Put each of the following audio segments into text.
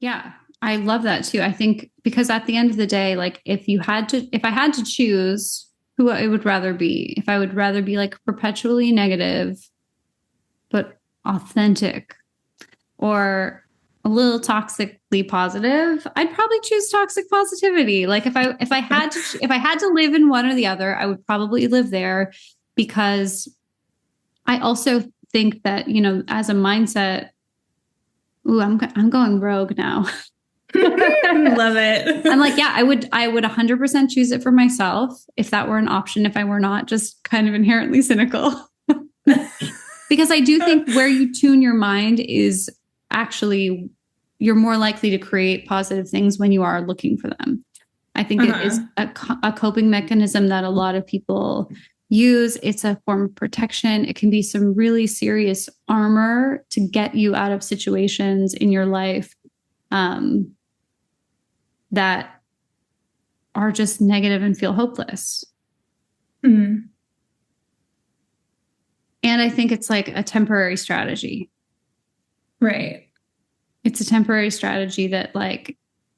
Yeah, I love that too. I think because at the end of the day, like if I had to choose who I would rather be, if I would rather be like perpetually negative, but authentic, or a little toxically positive, I'd probably choose toxic positivity. Like if I had to live in one or the other, I would probably live there, because I also think that, as a mindset, ooh, I'm going rogue now. Love I'm it. like, yeah, I would 100% choose it for myself if that were an option, if I were not just kind of inherently cynical. Because I do think where you tune your mind is actually, you're more likely to create positive things when you are looking for them. I think it is Uh-huh. a coping mechanism that a lot of people use. It's a form of protection. It can be some really serious armor to get you out of situations in your life um, that are just negative and feel hopeless. Mm. And I think it's like a temporary strategy. Right. It's a temporary strategy that, like,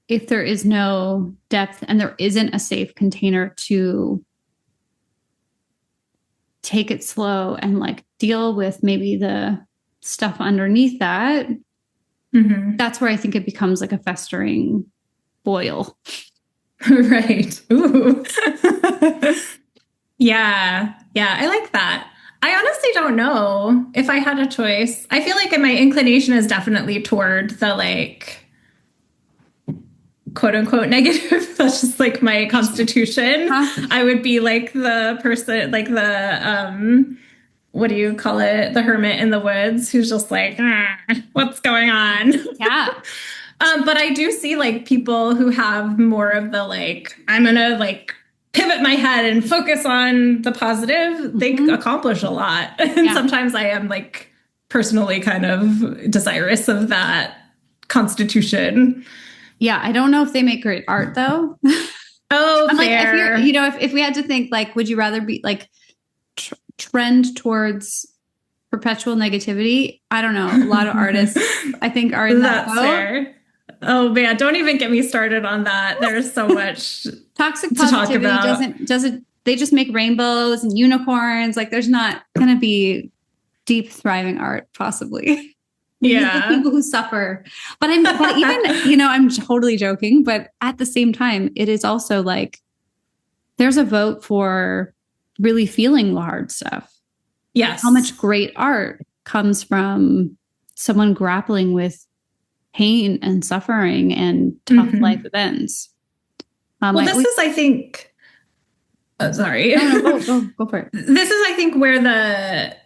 if there is no depth and there isn't a safe container to take it slow and like deal with maybe the stuff underneath that, Mm-hmm. that's where I think it becomes like a festering boil. Right. Ooh. Yeah. Yeah. I like that. I honestly don't know if I had a choice. I feel like my inclination is definitely toward the like quote unquote negative. That's just like my constitution. Huh? I would be like the person, like what do you call it? The hermit in the woods who's just like, "Ah, what's going on?" Yeah. But I do see like people who have more of the like, I'm gonna like pivot my head and focus on the positive. They Mm-hmm. accomplish a lot. And Yeah. sometimes I am like personally kind of desirous of that constitution. Yeah. I don't know if they make great art though. Oh, I'm like, if you're, fair. if we had to think, like, would you rather be like trend towards perpetual negativity? I don't know. A lot of artists, I think, are in that That's boat. fair. Oh man, don't even get me started on that. There's so much Toxic to talk positivity about. doesn't they just make rainbows and unicorns? Like, there's not gonna be deep thriving art, possibly. We need the Yeah. people who suffer. But even, I'm totally joking, but at the same time, it is also like there's a vote for really feeling the hard stuff. How Yes. much great art comes from someone grappling with pain and suffering and tough life Mm-hmm. events. Well, this is, I think, sorry. No, go for it. This is, I think, where the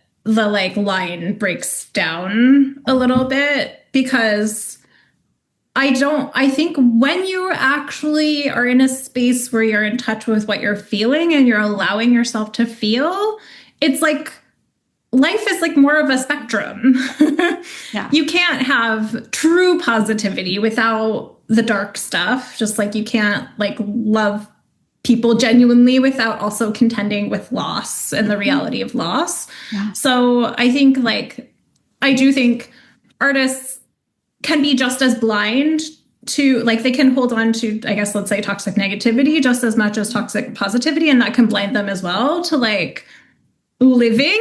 like line breaks down a little bit because I think when you actually are in a space where you're in touch with what you're feeling and you're allowing yourself to feel, it's like life is like more of a spectrum. Yeah. You can't have true positivity without the dark stuff, just like you can't like love people genuinely without also contending with loss and the reality of loss. Yeah. So I think like I do think artists can be just as blind to like they can hold on to, I guess, let's say toxic negativity just as much as toxic positivity, and that can blind them as well to like living.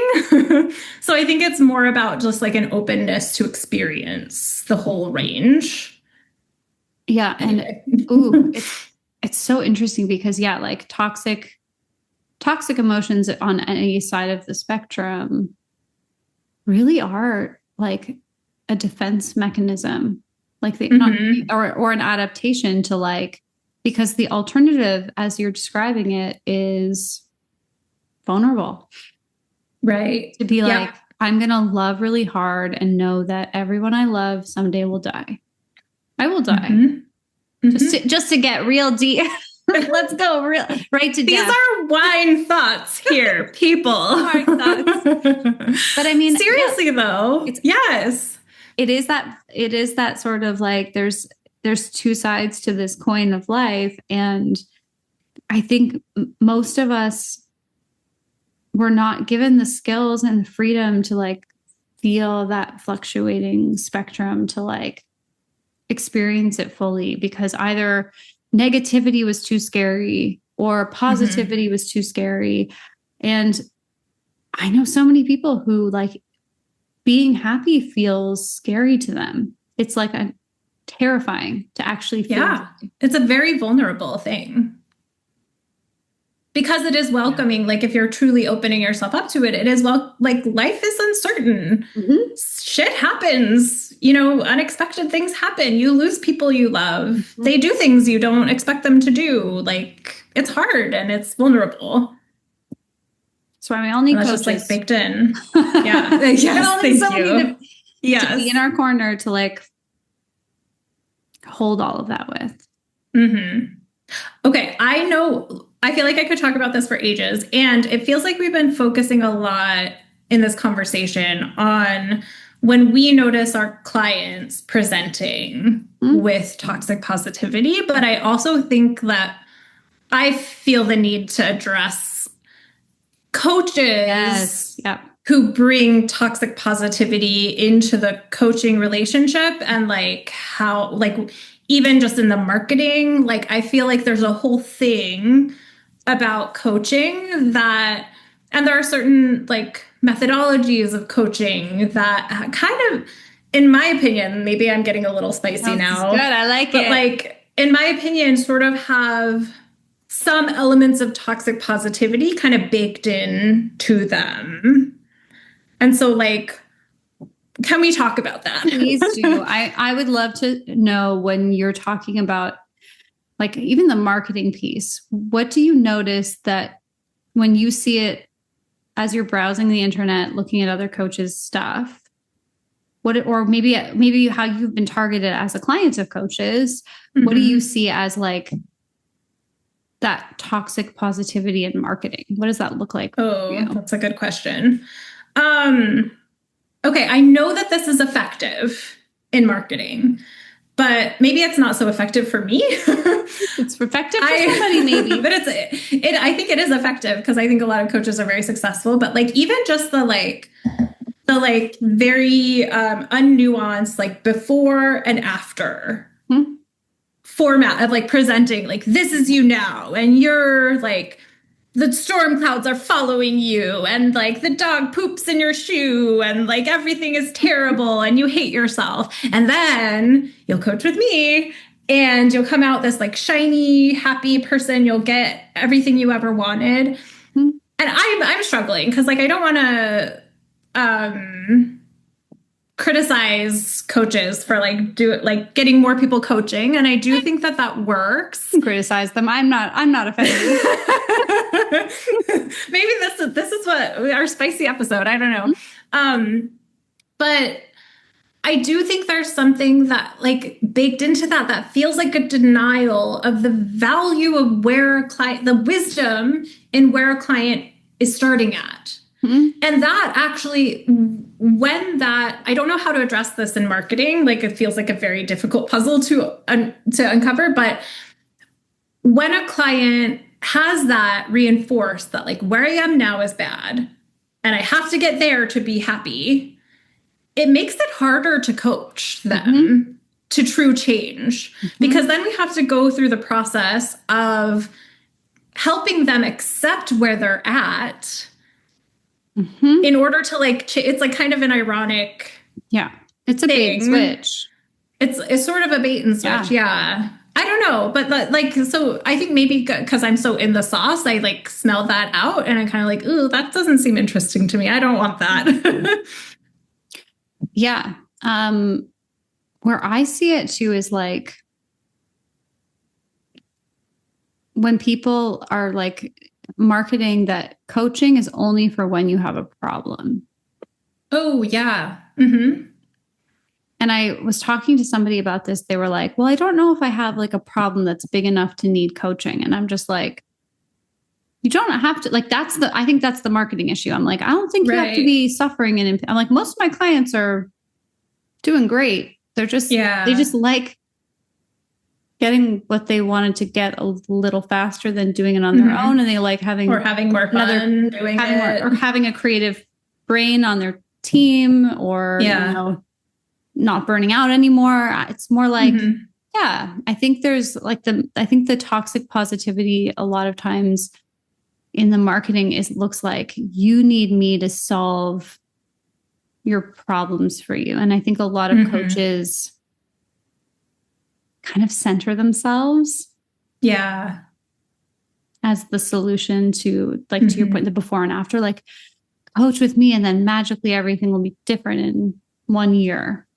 So I think it's more about just like an openness to experience the whole range. Yeah. And Anyway. ooh, it's so interesting because, yeah, like toxic emotions on any side of the spectrum really are like a defense mechanism, like they not, Mm-hmm. or an adaptation to, like, because the alternative, as you're describing it, is vulnerable. Right. To be Yeah. like, I'm gonna love really hard and know that everyone I love someday will die. I will die. Mm-hmm. Mm-hmm. Just to get real deep. Let's go real right to These death. are wine thoughts here, people. Hard thoughts. But I mean, yeah, Seriously though, it's yes. it is that sort of like there's two sides to this coin of life, and I think most of us were not given the skills and the freedom to like feel that fluctuating spectrum, to like experience it fully because either negativity was too scary or positivity was too scary. And I know so many people who like being happy feels scary to them. It's like terrifying to actually feel. Yeah, it's a very vulnerable thing. Because it is welcoming, like if you're truly opening yourself up to it, it is like life is uncertain. Shit happens, unexpected things happen. You lose people you love. They do things you don't expect them to do. Like it's hard and it's vulnerable. That's why we all need coaches. Just like baked in. Yeah. Yes, thank you. To be in our corner to like hold all of that with. Okay, I feel like I could talk about this for ages, and it feels like we've been focusing a lot in this conversation on when we notice our clients presenting with toxic positivity, but I also think that I feel the need to address coaches who bring toxic positivity into the coaching relationship and like how, like, even just in the marketing, like I feel like there's a whole thing about coaching that, and there are certain like methodologies of coaching that kind of, in my opinion, maybe I'm getting a little spicy now. Good, I like but it. Like, in my opinion, sort of have some elements of toxic positivity kind of baked in to them. And so like, can we talk about that? Please do. I would love to know when you're talking about like even the marketing piece, what do you notice that when you see it as you're browsing the internet, looking at other coaches' stuff, or maybe how you've been targeted as a client of coaches, what do you see as like that toxic positivity in marketing? What does that look like? Oh, that's a good question. Okay, I know that this is effective in marketing, but maybe it's not so effective for me. It's effective for somebody, maybe. But I think it is effective because I think a lot of coaches are very successful. But like even just the very unnuanced, like before and after format of like presenting, like this is you now, and you're like the storm clouds are following you, and like the dog poops in your shoe, and like everything is terrible, and you hate yourself. And then you'll coach with me, and you'll come out this like shiny, happy person. You'll get everything you ever wanted. And I'm struggling because like I don't want to criticize coaches for like getting more people coaching, and I do think that works. Criticize them. I'm not offended. Maybe this is what our spicy episode. I don't know. But I do think there's something that like baked into that feels like a denial of the value of where a client, the wisdom in where a client is starting at. And that actually, I don't know how to address this in marketing. Like it feels like a very difficult puzzle to uncover. But when a client has that reinforced that like where I am now is bad and I have to get there to be happy, it makes it harder to coach them to true change, because then we have to go through the process of helping them accept where they're at in order to like, it's like kind of an ironic. Yeah. It's a bait and switch. It's sort of a bait and switch. Yeah. I don't know. But like, so I think maybe because I'm so in the sauce, I like smell that out and I'm kind of like, ooh, that doesn't seem interesting to me. I don't want that. Yeah. Where I see it too is like when people are like marketing that coaching is only for when you have a problem. Oh, yeah. And I was talking to somebody about this. They were like, well, I don't know if I have like a problem that's big enough to need coaching. And I'm just like, you don't have to, like, I think that's the marketing issue. I'm like, I don't think you have to be suffering. And I'm like, most of my clients are doing great. They're just, they just like getting what they wanted to get a little faster than doing it on their own. And they like having more fun doing it. Or having a creative brain on their team, or, you know, not burning out anymore. It's more like, Mm-hmm. yeah, I think there's like I think the toxic positivity a lot of times in the marketing looks like you need me to solve your problems for you. And I think a lot of coaches kind of center themselves. Yeah. As the solution to, like, to your point, the before and after, like, coach with me and then magically everything will be different in 1 year.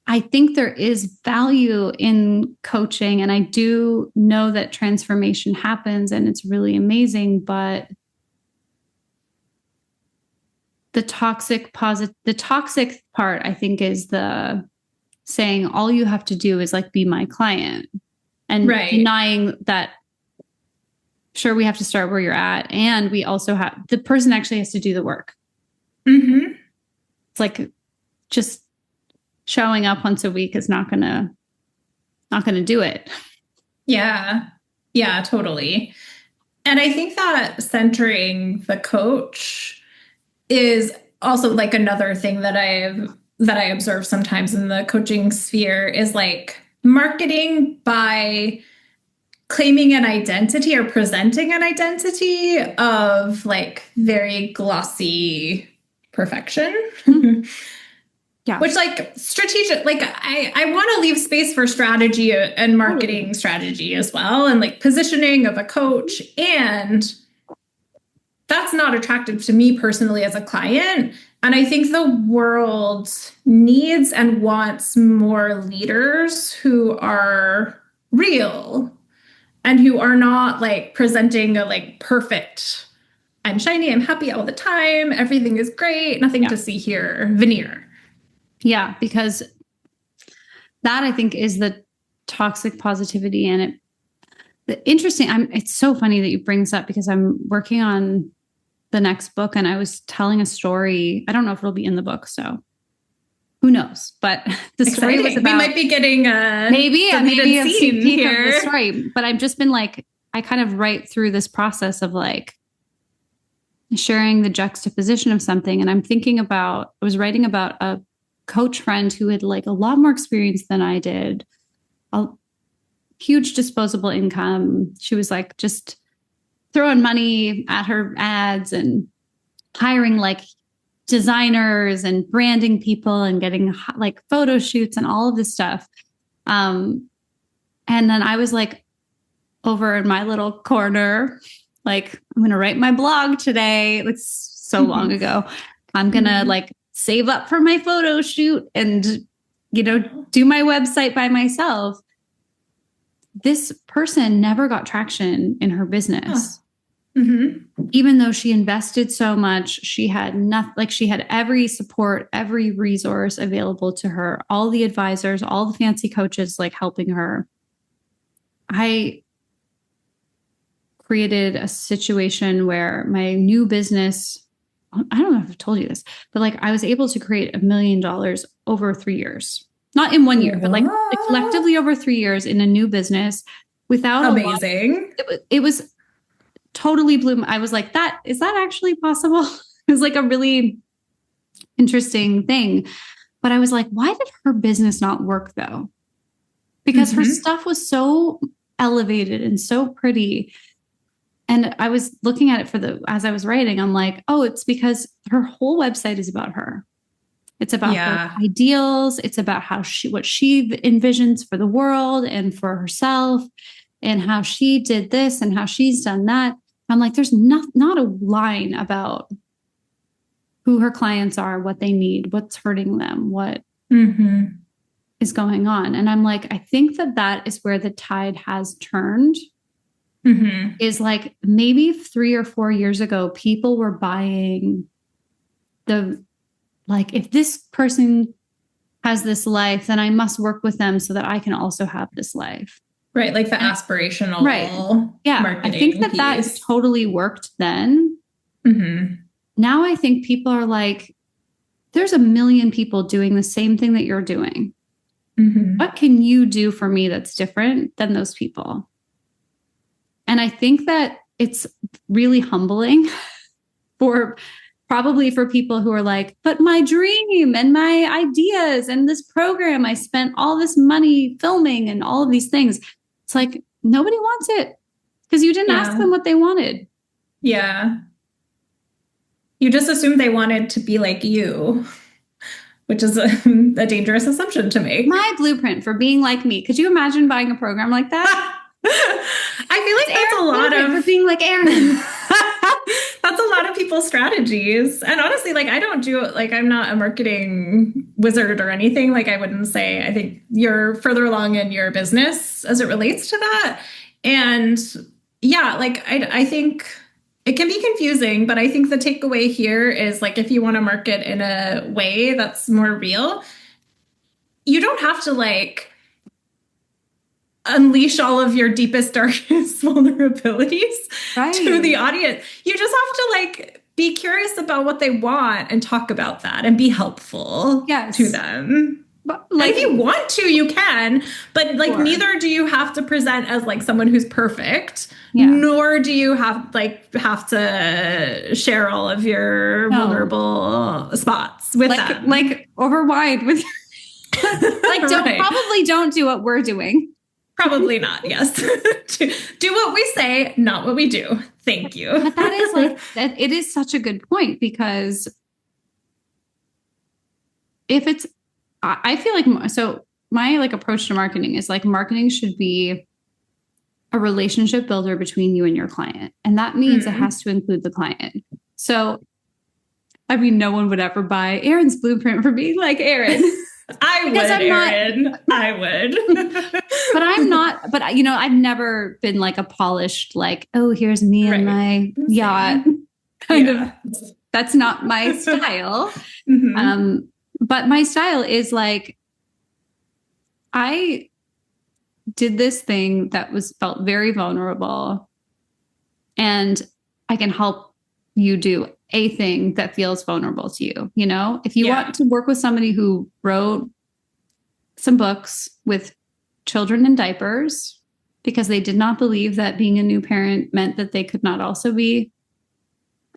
I think there is value in coaching, and I do know that transformation happens and it's really amazing, but the toxic part, I think, is the saying all you have to do is like be my client, and denying that, sure, we have to start where you're at, and we also have, the person actually has to do the work. It's like just showing up once a week is not gonna do it. Yeah, totally. And I think that centering the coach is also like another thing that I observe sometimes in the coaching sphere is like marketing by claiming an identity or presenting an identity of like very glossy perfection. Yeah. Which, like, strategic, like, I want to leave space for strategy and marketing strategy as well, and like positioning of a coach. And that's not attractive to me personally as a client. And I think the world needs and wants more leaders who are real and who are not like presenting a like perfect, I'm shiny, I'm happy all the time, everything is great, nothing to see here veneer. Yeah, because that, I think, is the toxic positivity. And it's so funny that you bring this up, because I'm working on the next book and I was telling a story. I don't know if it'll be in the book, so who knows? But the story was about, we might be getting maybe a sneak peek of the story. But I've just been like, I kind of write through this process of like sharing the juxtaposition of something. And I was writing about a coach friend who had like a lot more experience than I did, a huge disposable income. She was like just throwing money at her ads and hiring like designers and branding people and getting like photo shoots and all of this stuff. And then I was like over in my little corner, like, I'm going to write my blog today. It's so long ago. I'm going to like save up for my photo shoot and, do my website by myself. This person never got traction in her business. Even though she invested so much, she had nothing, like she had every support, every resource available to her, all the advisors, all the fancy coaches, like helping her. I created a situation where my new business, I don't know if I've told you this, but like I was able to create $1 million over 3 years, not in 1 year, but like collectively over 3 years in a new business without amazing. It was totally blew. I was like, is that actually possible? It was like a really interesting thing. But I was like, why did her business not work though? Because her stuff was so elevated and so pretty. And I was looking at it as I was writing, I'm like, oh, it's because her whole website is about her. It's about her ideals. It's about what she envisions for the world and for herself, and how she did this and how she's done that. I'm like, there's not a line about who her clients are, what they need, what's hurting them, what is going on. And I'm like, I think that is where the tide has turned. Is like maybe 3 or 4 years ago, people were buying if this person has this life, then I must work with them so that I can also have this life. Right. Like the aspirational. Right. Yeah. Marketing I think that totally worked then. Now I think people are like, there's 1 million people doing the same thing that you're doing. What can you do for me that's different than those people? And I think that it's really humbling for probably for people who are like, but my dream and my ideas and this program, I spent all this money filming and all of these things. It's like, nobody wants it because you didn't ask them what they wanted. Yeah. You just assumed they wanted to be like you, which is a dangerous assumption to make. My blueprint for being like me. Could you imagine buying a program like that? I feel like that's a lot of for being like Erin. That's a lot of people's strategies. And honestly, like I don't do like I'm not a marketing wizard or anything. Like I wouldn't say I think you're further along in your business as it relates to that. And yeah, like I think it can be confusing, but I think the takeaway here is like if you want to market in a way that's more real, you don't have to like unleash all of your deepest, darkest vulnerabilities to the audience. You just have to like be curious about what they want and talk about that and be helpful to them. But like, and if you want to, you can, but like neither do you have to present as like someone who's perfect, nor do you have to share all of your vulnerable spots with them. Like over wide with like probably don't do what we're doing. Probably not. Yes. Do what we say, not what we do. Thank you. But that is like, it is such a good point because if it's, I feel like, so my like approach to marketing is like marketing should be a relationship builder between you and your client. And that means it has to include the client. So, I mean, no one would ever buy Erin's blueprint for being like Erin. I would, Erin. I would. But I'm not, but you know, I've never been like a polished, like, oh, here's me and my yacht kind of, that's not my style. But my style is like, I did this thing that felt very vulnerable and I can help you do a thing that feels vulnerable to you. You know, if you want to work with somebody who wrote some books with children in diapers because they did not believe that being a new parent meant that they could not also be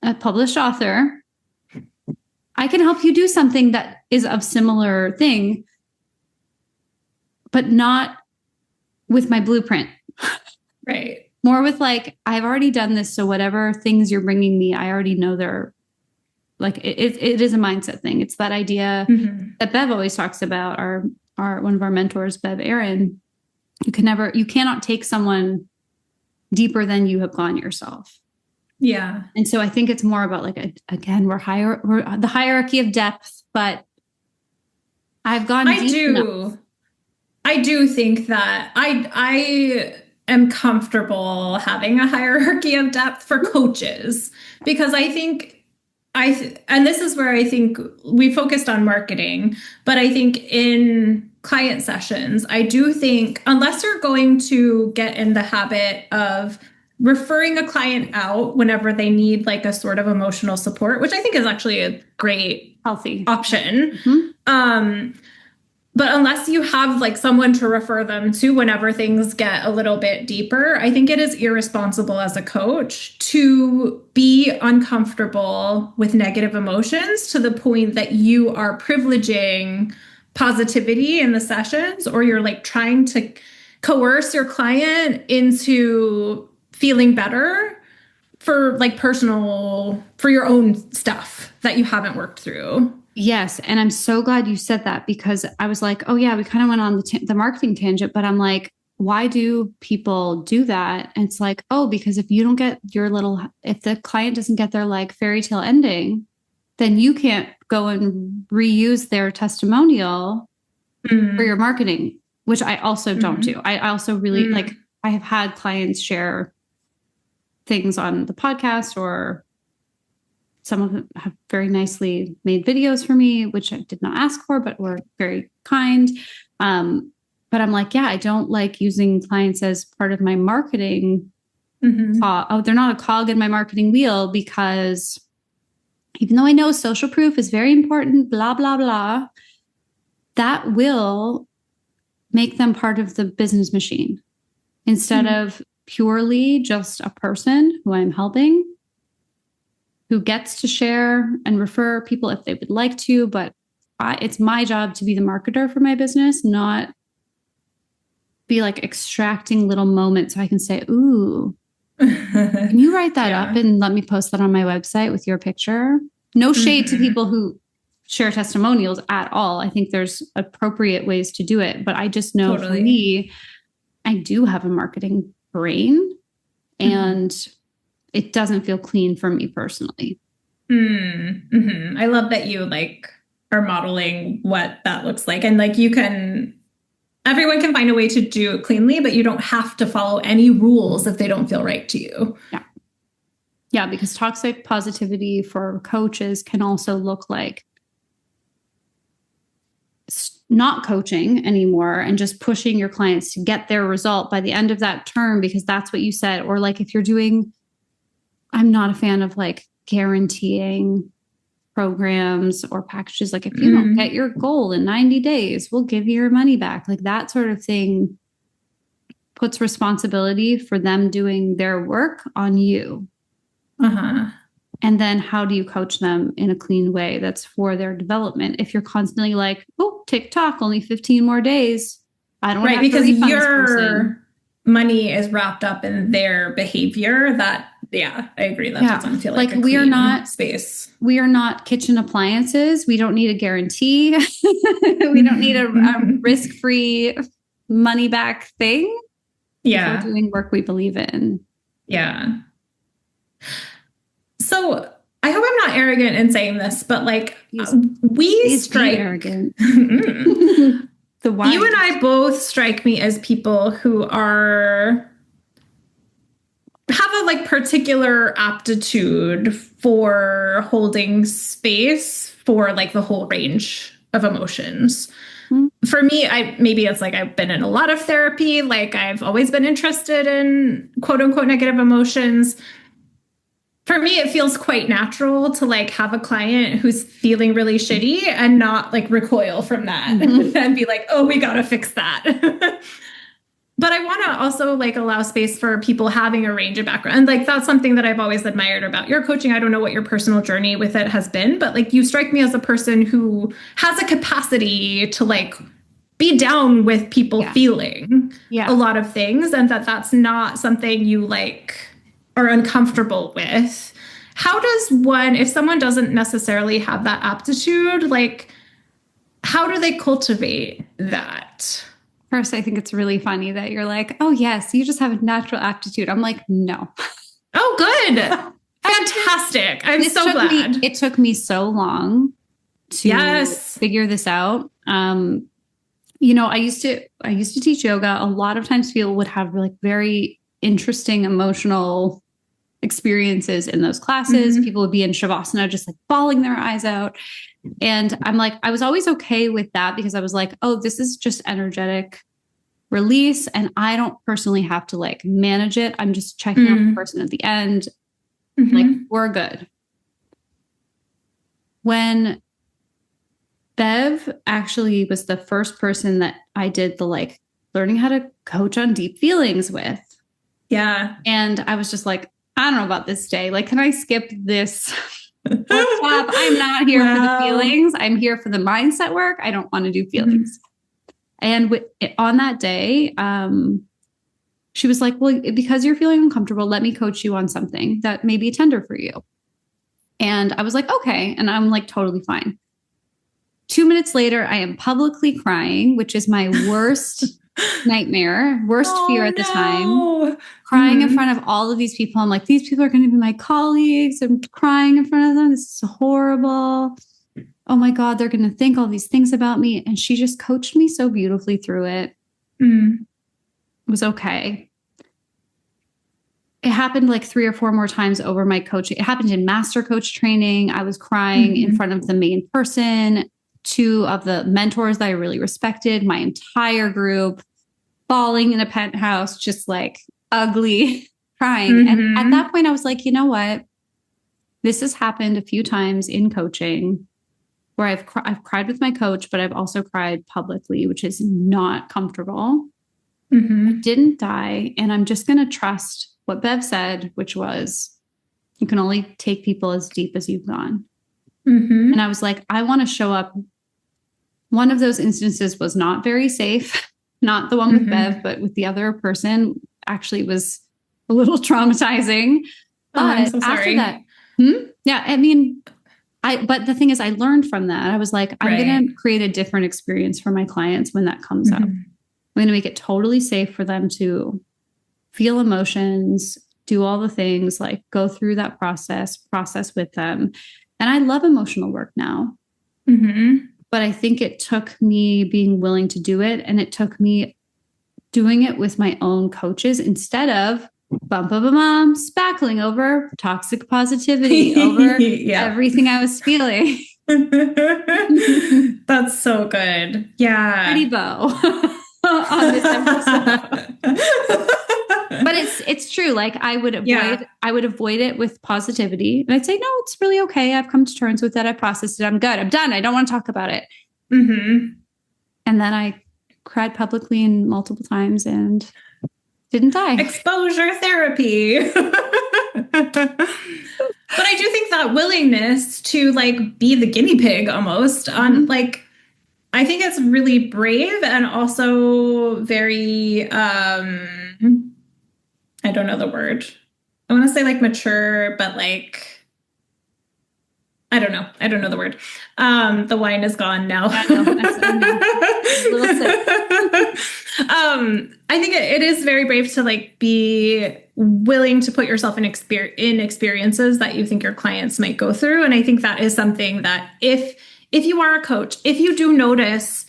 a published author, I can help you do something that is of similar thing, but not with my blueprint. Right. More with like, I've already done this. So whatever things you're bringing me, I already know they're like, it is a mindset thing. It's that idea that Bev always talks about, our one of our mentors, Bev Erin. You cannot take someone deeper than you have gone yourself. Yeah. And so I think it's more about like, again, we're the hierarchy of depth, but I've gone deep enough. I do think that I am comfortable having a hierarchy of depth for coaches because I think and this is where I think we focused on marketing, but I think in client sessions, I do think unless you're going to get in the habit of referring a client out whenever they need like a sort of emotional support, which I think is actually a great healthy option. But unless you have like someone to refer them to whenever things get a little bit deeper, I think it is irresponsible as a coach to be uncomfortable with negative emotions to the point that you are privileging positivity in the sessions, or you're like trying to coerce your client into feeling better for like for your own stuff that you haven't worked through. Yes. And I'm so glad you said that because I was like, oh yeah, we kind of went on the marketing tangent, but I'm like, why do people do that? And it's like, oh, because if you don't get if the client doesn't get their like fairy tale ending, then you can't go and reuse their testimonial for your marketing, which I also don't do. I also really like, I have had clients share things on the podcast, or some of them have very nicely made videos for me, which I did not ask for, but were very kind. But I'm like, yeah, I don't like using clients as part of my marketing. They're not a cog in my marketing wheel, because even though I know social proof is very important, blah, blah, blah, that will make them part of the business machine instead of purely just a person who I'm helping, who gets to share and refer people if they would like to, but it's my job to be the marketer for my business, not be like extracting little moments so I can say, ooh, can you write that up and let me post that on my website with your picture? No shade to people who share testimonials at all. I think there's appropriate ways to do it, but I just know for me, I do have a marketing brain and it doesn't feel clean for me personally. I love that you like are modeling what that looks like. And like everyone can find a way to do it cleanly, but you don't have to follow any rules if they don't feel right to you. Yeah. Yeah, because toxic positivity for coaches can also look like not coaching anymore and just pushing your clients to get their result by the end of that term because that's what you said. Or like if you're doing, I'm not a fan of like guaranteeing programs or packages. Like if you don't get your goal in 90 days, we'll give you your money back. Like that sort of thing puts responsibility for them doing their work on you. And then how do you coach them in a clean way that's for their development? If you're constantly like, oh, TikTok, only 15 more days. I don't have because to refund your money is wrapped up in their behavior. That, I agree. That doesn't feel like a we are not space. We are not kitchen appliances. We don't need a guarantee. We don't need a risk-free money back thing. Yeah. We're doing work we believe in. Yeah. So I hope I'm not arrogant in saying this, but like we strike arrogant. You and I both strike me as people who have a like particular aptitude for holding space for like the whole range of emotions. For me, maybe it's like I've been in a lot of therapy. Like I've always been interested in quote unquote negative emotions. For me, it feels quite natural to like have a client who's feeling really shitty and not like recoil from that and be like, oh, we got to fix that. But I want to also like allow space for people having a range of background. Like that's something that I've always admired about your coaching. I don't know what your personal journey with it has been, but like you strike me as a person who has a capacity to like be down with people feeling a lot of things and that's not something you like are uncomfortable with. How does one, if someone doesn't necessarily have that aptitude, like how do they cultivate that? First, I think it's really funny that you're like, oh, yes, you just have a natural aptitude. I'm like, no. Oh, good. Fantastic. I'm so glad. It took me so long to figure this out. You know, I used to teach yoga. A lot of times people would have like very interesting emotional experiences in those classes. People would be in Shavasana, just like bawling their eyes out. And I'm like, I was always okay with that because I was like, oh, this is just energetic release. And I don't personally have to like manage it. I'm just checking out the person at the end. Like, we're good. When Bev actually was the first person that I did the like learning how to coach on deep feelings with. Yeah. And I was just like, I don't know about this day. Like, can I skip this workshop? I'm not here for the feelings. I'm here for the mindset work. I don't want to do feelings. And on that day, she was like, well, because you're feeling uncomfortable, let me coach you on something that may be tender for you. And I was like, okay. And I'm like, totally fine. 2 minutes later, I am publicly crying, which is my worst nightmare, worst fear at the time. Crying in front of all of these people. I'm like, these people are going to be my colleagues. I'm crying in front of them. This is horrible. Oh my God, they're going to think all these things about me. And she just coached me so beautifully through it. It was okay. It happened like 3 or 4 more times over my coaching. It happened in master coach training. I was crying in front of the main person, 2 of the mentors that I really respected, my entire group, bawling in a penthouse, just like ugly crying. And at that point I was like, you know what? This has happened a few times in coaching where I've cried with my coach, but I've also cried publicly, which is not comfortable. I didn't die. And I'm just going to trust what Bev said, which was, You can only take people as deep as you've gone. Mm-hmm. And I was like, I want to show up. One of those instances was not very safe, not the one with Bev, but with the other person actually was a little traumatizing. But I'm so after sorry. that, yeah, I mean, but the thing is, I learned from that. I was like, I'm going to create a different experience for my clients when that comes up. I'm going to make it totally safe for them to feel emotions, do all the things, like go through that process with them. And I love emotional work now. But I think it took me being willing to do it. And it took me doing it with my own coaches instead of spackling over toxic positivity, over everything I was feeling. That's so good. Yeah. Pretty bow on this episode. But it's true. Like I would avoid it with positivity. And I'd say, no, it's really okay. I've come to terms with it. I processed it. I'm good. I'm done. I don't want to talk about it. And then I cried publicly and multiple times and didn't die. Exposure therapy. But I do think that willingness to like be the guinea pig almost on like, I think it's really brave and also very, I don't know the word. I want to say like mature, but like, I don't know. I don't know the word. The wine is gone now. I think it is very brave to like be willing to put yourself in experiences that you think your clients might go through. And I think that is something that if you are a coach, if you do notice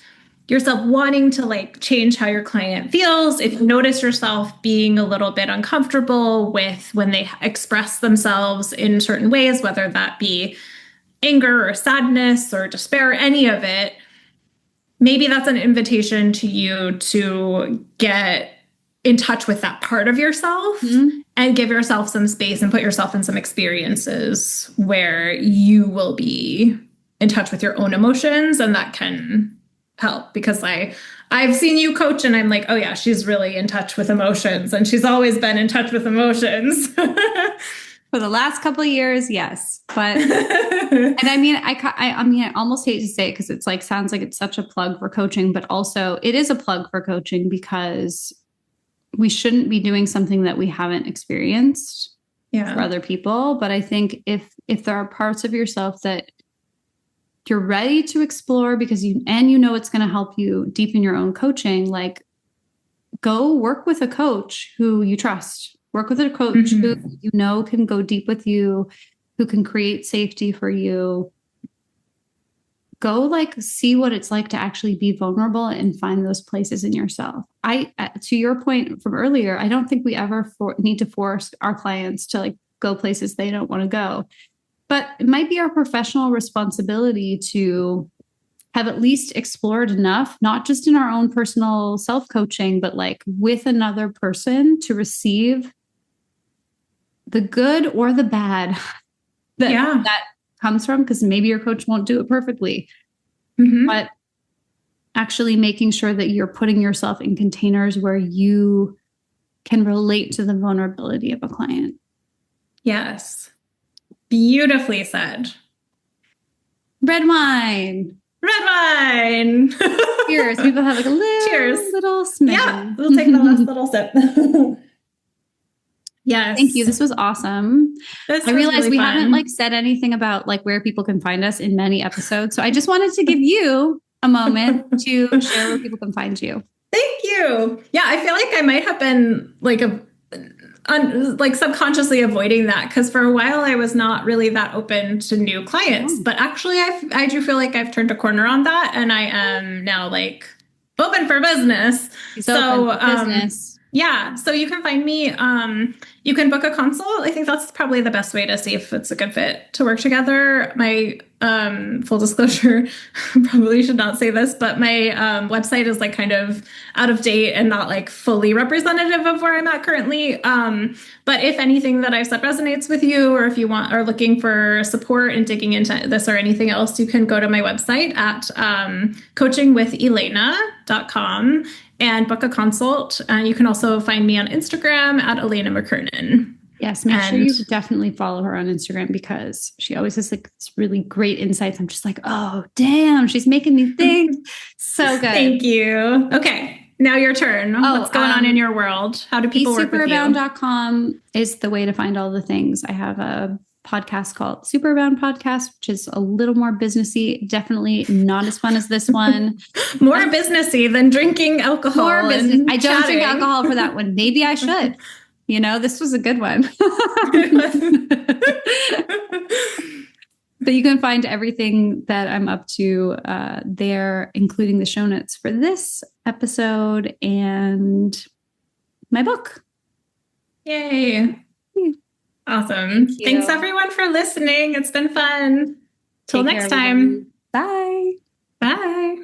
yourself wanting to like change how your client feels, if you notice yourself being a little bit uncomfortable with when they express themselves in certain ways, whether that be anger or sadness or despair, any of it, maybe that's an invitation to you to get in touch with that part of yourself and give yourself some space and put yourself in some experiences where you will be in touch with your own emotions, and that can help. Because I've seen you coach and I'm like, oh yeah, she's really in touch with emotions, and she's always been in touch with emotions. For the last couple of years, yes. But and I mean, I almost hate to say it because it's like sounds like it's such a plug for coaching, but also it is a plug for coaching because we shouldn't be doing something that we haven't experienced for other people. But I think if there are parts of yourself that you're ready to explore because you know it's going to help you deepen your own coaching, like go work with a coach who you trust. Work with a coach who you know can go deep with you, who can create safety for you. Go like see what it's like to actually be vulnerable and find those places in yourself. To your point from earlier, I don't think we ever need to force our clients to like go places they don't want to go. But it might be our professional responsibility to have at least explored enough, not just in our own personal self-coaching, but like with another person to receive the good or the bad that comes from, because maybe your coach won't do it perfectly, but actually making sure that you're putting yourself in containers where you can relate to the vulnerability of a client. Yes. Beautifully said. Red wine. Cheers. People have like a little smidgen. Yeah, we'll take the last little sip. Yes. Thank you. This was awesome. I realized really we haven't like said anything about like where people can find us in many episodes. So I just wanted to give you a moment to share where people can find you. Thank you. Yeah, I feel like I might have been like subconsciously avoiding that because for a while I was not really that open to new clients. But actually I do feel like I've turned a corner on that, and I am now like open for business. Yeah. So you can find me. You can book a consult. I think that's probably the best way to see if it's a good fit to work together. My full disclosure, probably should not say this, but my website is like kind of out of date and not like fully representative of where I'm at currently. But if anything that I've said resonates with you, or if you are looking for support and digging into this or anything else, you can go to my website at coachingwithelena.com and book a consult. You can also find me on Instagram at Elena McKernan. Yes, make sure And you definitely follow her on Instagram because she always has like this really great insights. I'm just like, oh, damn, she's making me think. So good. thank you. Okay. Now your turn. What's going on in your world? How do people work with you? BeSuperabound.com is the way to find all the things. I have a podcast called Superabound Podcast, which is a little more businessy. Definitely not as fun as this one. More businessy than drinking alcohol. More business. I don't drink alcohol for that one. Maybe I should. You know, this was a good one. But you can find everything that I'm up to there, including the show notes for this episode and my book. Yay. Awesome. Thanks everyone for listening. It's been fun. Till next time. Bye. Bye.